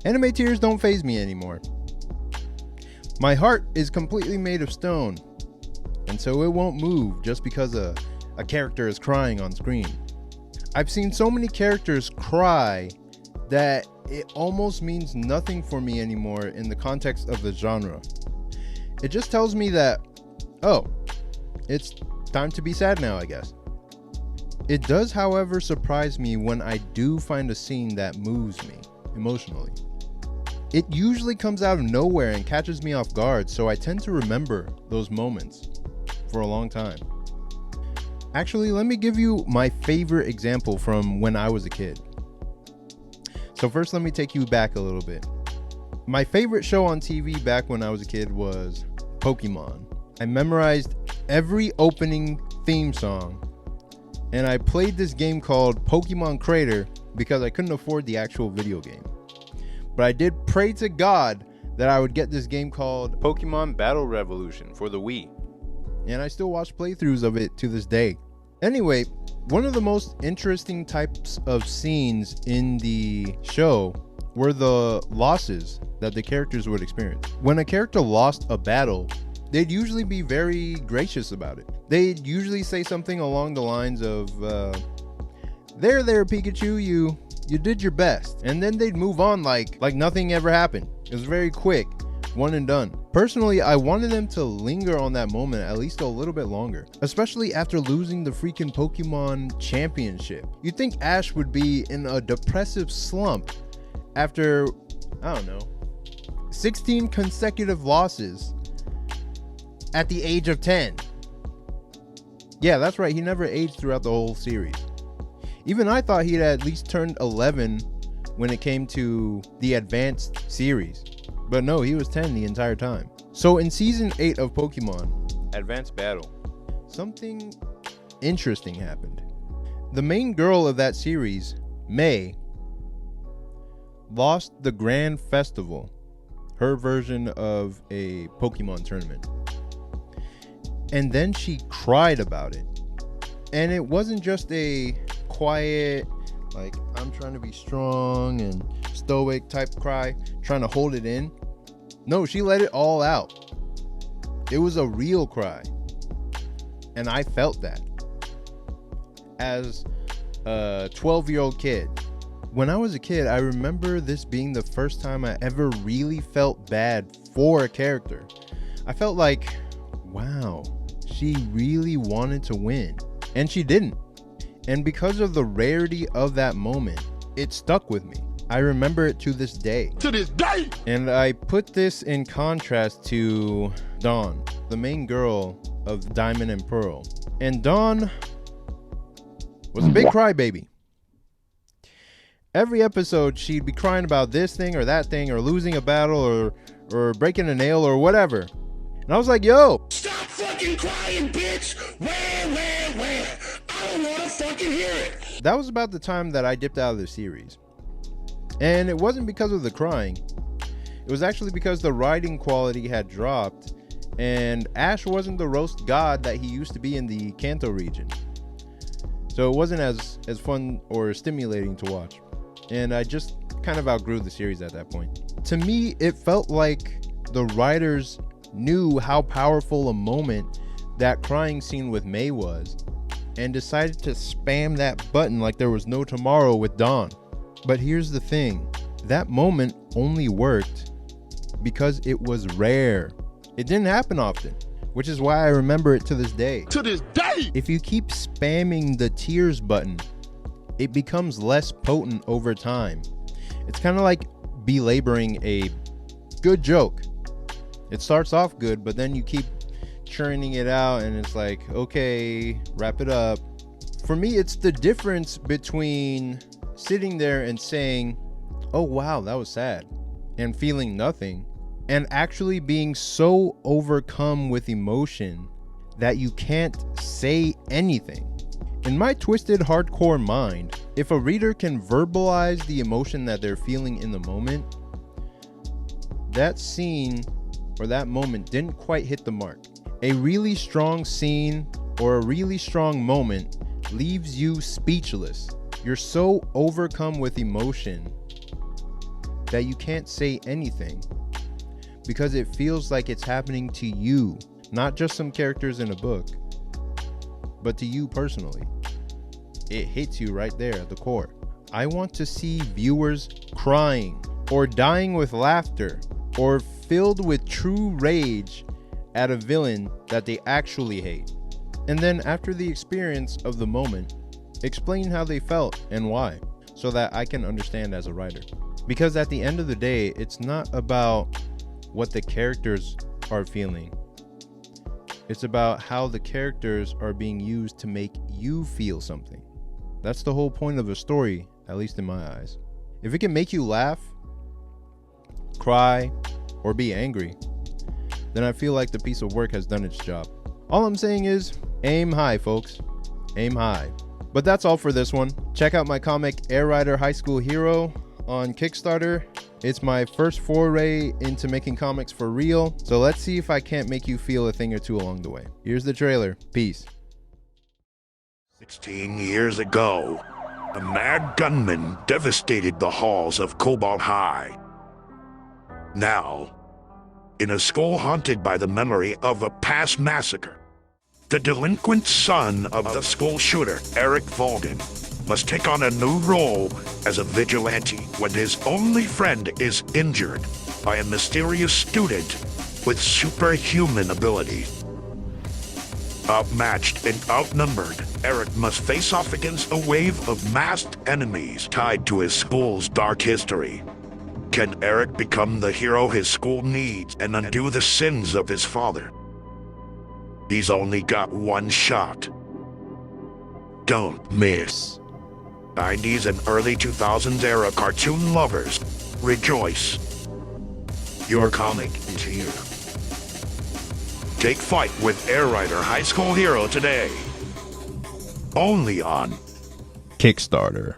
Anime tears don't faze me anymore. My heart is completely made of stone, and so it won't move just because a character is crying on screen. I've seen so many characters cry that it almost means nothing for me anymore in the context of the genre. It just tells me that, oh, it's time to be sad now, I guess. It does, however, surprise me when I do find a scene that moves me emotionally. It usually comes out of nowhere and catches me off guard, so I tend to remember those moments for a long time. Actually, let me give you my favorite example from when I was a kid. So first, let me take you back a little bit. My favorite show on TV back when I was a kid was Pokemon. I memorized every opening theme song, and I played this game called Pokemon Crater because I couldn't afford the actual video game. But I did pray to God that I would get this game called Pokemon Battle Revolution for the Wii. And I still watch playthroughs of it to this day. Anyway, one of the most interesting types of scenes in the show were the losses that the characters would experience. When a character lost a battle, they'd usually be very gracious about it. They'd usually say something along the lines of, there, Pikachu, you did your best. And then they'd move on like nothing ever happened. It was very quick, one and done. Personally, I wanted them to linger on that moment at least a little bit longer, especially after losing the freaking Pokemon Championship. You'd think Ash would be in a depressive slump after, I don't know, 16 consecutive losses at the age of 10. Yeah, that's right, he never aged throughout the whole series. Even I thought he'd at least turned 11 when it came to the advanced series. But no, he was 10 the entire time. So in season 8 of Pokemon Advanced Battle, something interesting happened. The main girl of that series, May, lost the Grand Festival, her version of a Pokemon tournament. And then she cried about it. And it wasn't just a quiet, like, I'm trying to be strong and stoic type cry, trying to hold it in. No, she let it all out. It was a real cry. And I felt that as a 12-year-old kid. When I was a kid, I remember this being the first time I ever really felt bad for a character. I felt like, wow, she really wanted to win. And she didn't. And because of the rarity of that moment, it stuck with me. I remember it to this day. To this day! And I put this in contrast to Dawn, the main girl of Diamond and Pearl. And Dawn was a big crybaby. Every episode, she'd be crying about this thing or that thing, or losing a battle, or breaking a nail, or whatever. And I was like, yo, stop fucking crying, bitch! Where? I don't wanna fucking hear it! That was about the time that I dipped out of the series. And it wasn't because of the crying. It was actually because the writing quality had dropped, and Ash wasn't the roast god that he used to be in the Kanto region. So it wasn't as fun or stimulating to watch. And I just kind of outgrew the series at that point. To me, it felt like the writers knew how powerful a moment that crying scene with May was, and decided to spam that button like there was no tomorrow with Dawn. But here's the thing, that moment only worked because it was rare. It didn't happen often, which is why I remember it to this day. To this day! If you keep spamming the tears button, it becomes less potent over time. It's kind of like belaboring a good joke. It starts off good, but then you keep churning it out and it's like, okay, wrap it up. For me, it's the difference between sitting there and saying, oh wow, that was sad, and feeling nothing, and actually being so overcome with emotion that you can't say anything. In my twisted hardcore mind, if a reader can verbalize the emotion that they're feeling in the moment, that scene or that moment didn't quite hit the mark. A really strong scene or a really strong moment leaves you speechless. You're so overcome with emotion that you can't say anything because it feels like it's happening to you, not just some characters in a book, but to you personally. It hits you right there at the core. I want to see viewers crying or dying with laughter or filled with true rage at a villain that they actually hate. And then after the experience of the moment, explain how they felt and why, so that I can understand as a writer. Because at the end of the day, it's not about what the characters are feeling. It's about how the characters are being used to make you feel something. That's the whole point of a story, at least in my eyes. If it can make you laugh, cry, or be angry, then I feel like the piece of work has done its job. All I'm saying is, aim high, folks. Aim high. But that's all for this one. Check out my comic Air Rider High School Hero on Kickstarter. It's my first foray into making comics for real, so let's see if I can't make you feel a thing or two along the way. Here's the trailer. Peace. 16 years ago, a mad gunman devastated the halls of Cobalt High. Now, in a school haunted by the memory of a past massacre, the delinquent son of the school shooter, Eric Vaughan, must take on a new role as a vigilante when his only friend is injured by a mysterious student with superhuman abilities. Outmatched and outnumbered, Eric must face off against a wave of masked enemies tied to his school's dark history. Can Eric become the hero his school needs and undo the sins of his father? He's only got one shot. Don't miss. 90s and early 2000s era cartoon lovers, rejoice. Your comic is here. Take fight with Air Rider High School Hero today. Only on Kickstarter.